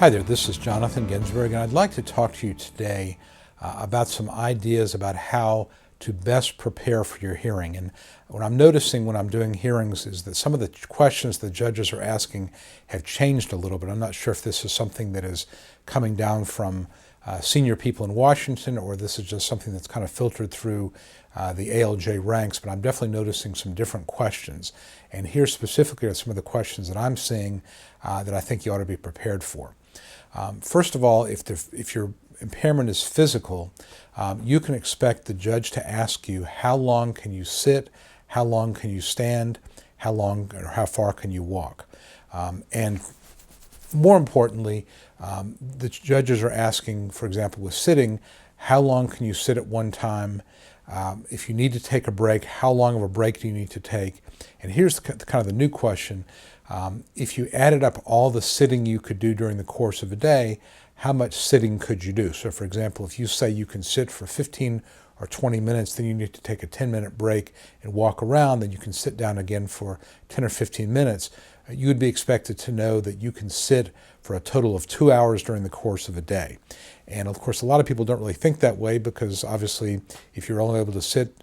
Hi there, this is Jonathan Ginsberg, and I'd like to talk to you today about some ideas about how to best prepare for your hearing. And what I'm noticing when I'm doing hearings is that some of the questions the judges are asking have changed a little bit. I'm not sure if this is something that is coming down from senior people in Washington, or this is just something that's kind of filtered through the ALJ ranks, but I'm definitely noticing some different questions. And here specifically are some of the questions that I'm seeing that I think you ought to be prepared for. First of all, if your impairment is physical, you can expect the judge to ask you how long can you sit, how long can you stand, how long or how far can you walk. And more importantly, the judges are asking, for example, with sitting, how long can you sit at one time? If you need to take a break, how long of a break do you need to take? And here's kind of the new question. If you added up all the sitting you could do during the course of a day, how much sitting could you do? So for example, if you say you can sit for 15 or 20 minutes, then you need to take a 10-minute break and walk around, then you can sit down again for 10 or 15 minutes. You would be expected to know that you can sit for a total of 2 hours during the course of a day. And of course, a lot of people don't really think that way, because obviously if you're only able to sit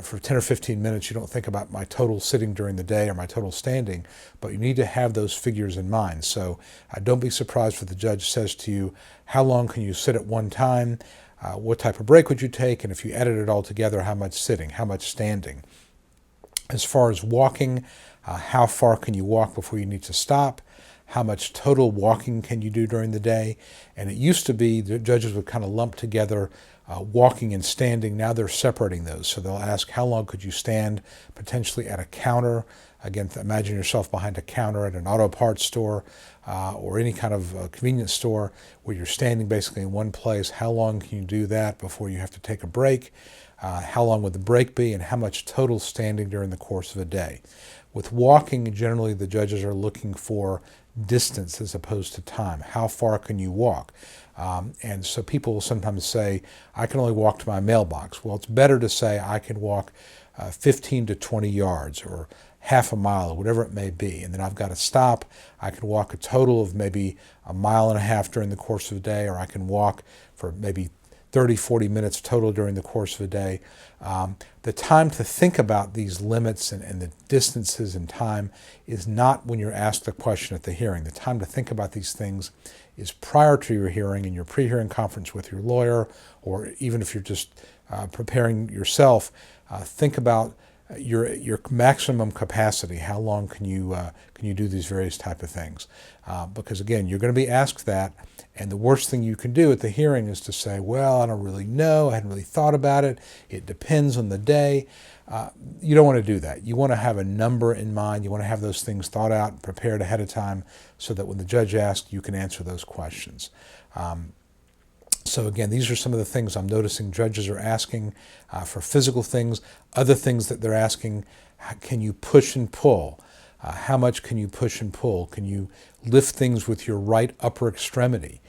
for 10 or 15 minutes, you don't think about my total sitting during the day or my total standing, but you need to have those figures in mind. So don't be surprised if the judge says to you, how long can you sit at one time? What type of break would you take? And if you added it all together, how much sitting, how much standing? As far as walking, how far can you walk before you need to stop? How much total walking can you do during the day? And it used to be the judges would kind of lump together walking and standing. Now they're separating those. So they'll ask, how long could you stand potentially at a counter? Again, imagine yourself behind a counter at an auto parts store or any kind of convenience store where you're standing basically in one place. How long can you do that before you have to take a break? How long would the break be, and how much total standing during the course of a day? With walking, generally the judges are looking for distance as opposed to time. How far can you walk? And so people will sometimes say, I can only walk to my mailbox. Well, it's better to say I can walk 15 to 20 yards or half a mile or whatever it may be. And then I've got to stop. I can walk a total of maybe a mile and a half during the course of a day, or I can walk for maybe 30, 40 minutes total during the course of a day. The time to think about these limits and the distances and time is not when you're asked the question at the hearing. The time to think about these things is prior to your hearing, in your pre-hearing conference with your lawyer, or even if you're just preparing yourself. Think about your maximum capacity. How long can you do these various type of things? Because again, you're going to be asked that, and the worst thing you can do at the hearing is to say, well, I don't really know, I hadn't really thought about it, it depends on the day. You don't want to do that. You want to have a number in mind. You want to have those things thought out and prepared ahead of time so that when the judge asks, you can answer those questions. So again, these are some of the things I'm noticing judges are asking for physical things. Other things that they're asking, can you push and pull? How much can you push and pull? Can you lift things with your right upper extremity,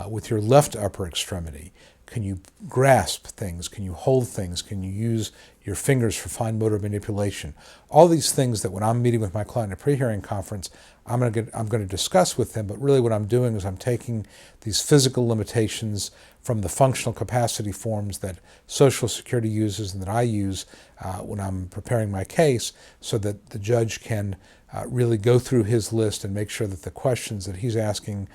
with your left upper extremity? Can you grasp things? Can you hold things? Can you use your fingers for fine motor manipulation? All these things that when I'm meeting with my client at a pre-hearing conference, I'm going to discuss with them, but really what I'm doing is I'm taking these physical limitations from the functional capacity forms that Social Security uses and that I use when I'm preparing my case, so that the judge can really go through his list and make sure that the questions that he's asking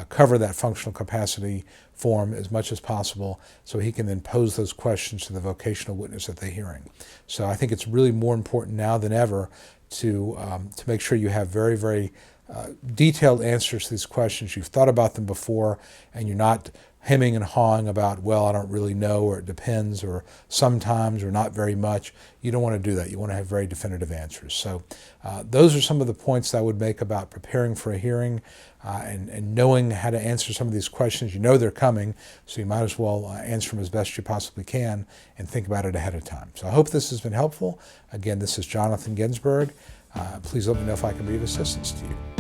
cover that functional capacity form as much as possible, so he can then pose those questions to the vocational witness at the hearing. So I think it's really more important now than ever to make sure you have very, very detailed answers to these questions. You've thought about them before, and you're not hemming and hawing about, well, I don't really know, or it depends, or sometimes, or not very much. You don't want to do that. You want to have very definitive answers. So those are some of the points I would make about preparing for a hearing and knowing how to answer some of these questions. You know they're coming, so you might as well answer them as best you possibly can and think about it ahead of time. So I hope this has been helpful. Again, this is Jonathan Ginsberg. Please let me know if I can be of assistance to you.